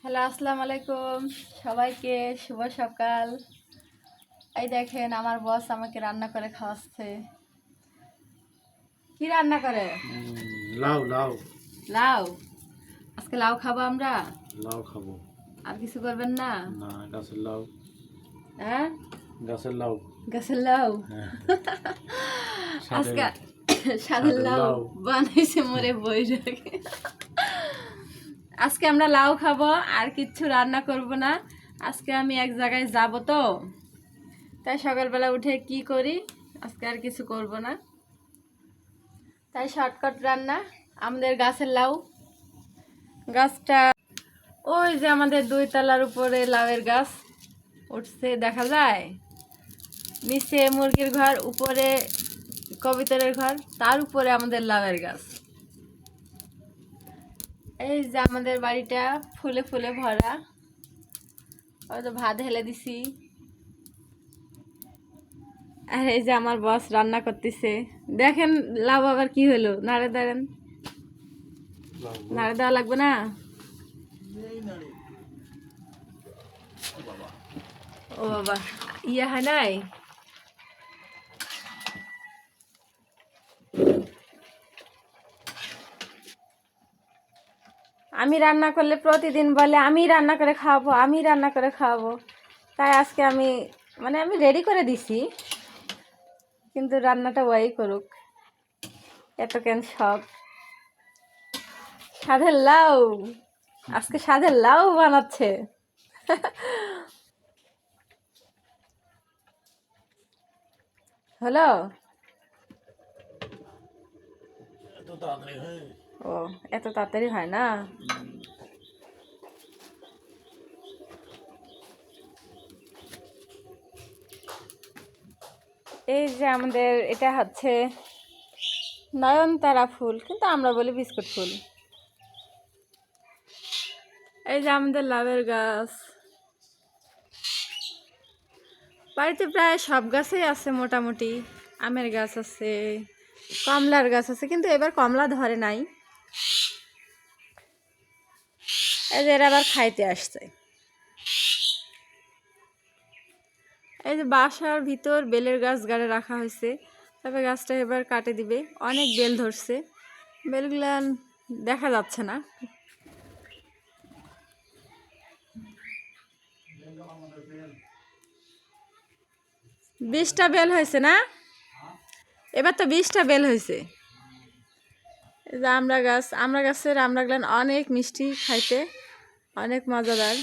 Hello, আসসালামু আলাইকুম সবাইকে। শুভ সকাল। এই দেখেন আমার বস আমাকে রান্না করে খাওয়াচ্ছে। কি রান্না করে? লাউ লাউ লাউ। আজকে লাউ খাবো আমরা। লাউ খাবো। আর কিছু করবেন না? না, গাছের লাউ। হ্যাঁ, গাছের লাউ। গাছের লাউ। হ্যাঁ। আজকে স্বাদের স্বাদের লাউ লাউ। বানাইছে মরে বই রেখে। আজকে আমরা লাউ খাবো, আর কিচ্ছু রান্না করব না। আজকে আমি এক জায়গায় যাব, তো তাই সকালবেলা উঠে কি করি, আজকে আর কিছু করব না, তাই শর্টকাট রান্না। আমাদের গাছের লাউ, গাছটা ওই যে আমাদের 2 তলার উপরে লাউয়ের গাছ উঠছে, দেখা যায়। নিচে মুরগির ঘর, উপরে কবিতরের ঘর, তার উপরে আমাদের লাউয়ের গাছ। এই যে আমাদের বাড়িটা ফুলে ফুলে ভরা। ওই তো ভাত ঢেলে দিছি। আর এই যে আমার বস রান্না করতেছে। দেখেন লাউ আবার কি হলো, নাড়ে দাঁড়েন। নাড়ে দেওয়া লাগবে না? ও বাবা, ইয়া হয় নাই। আমি রান্না করলে প্রতিদিন বলে আমি রান্না করে খাওয়াবো, আমি রান্না করে খাওয়াবো। তাই আজকে আমি আমি রেডি করে দিছি, কিন্তু রান্নাটা ওই করুক। এত কেন সব স্বাদের লাউ, আজকে স্বাদের লাউ বানাচ্ছে। হলো? ও, এত তাড়াতাড়ি হয় না। এই যে আমাদের এটা হচ্ছে নয়নতারা ফুল, কিন্তু আমরা বলি বিস্কুট ফুল। এই যে আমাদের লাউয়ের গাছ। বাড়িতে প্রায় সব গাছেই আছে মোটামুটি। আমের গাছ আছে, কমলার গাছ আছে, কিন্তু এবার কমলা ধরে নাই। এই যে এরা আবার খাইতে আসছে। এই যে বাসার ভিতর বেলের গাছ গাড়ে রাখা হয়েছে, তবে গাছটা এবার কাটে দিবে। অনেক বেল ধরছে, বেলগুলা দেখা যাচ্ছে না। বিশটা বেল হয়েছে না? এবার তো 20টা বেল হয়েছে। এই যে আমরা গাছ, আমরা গাছের আমড়াগুলো অনেক মিষ্টি খাইতে, অনেক মজাদার।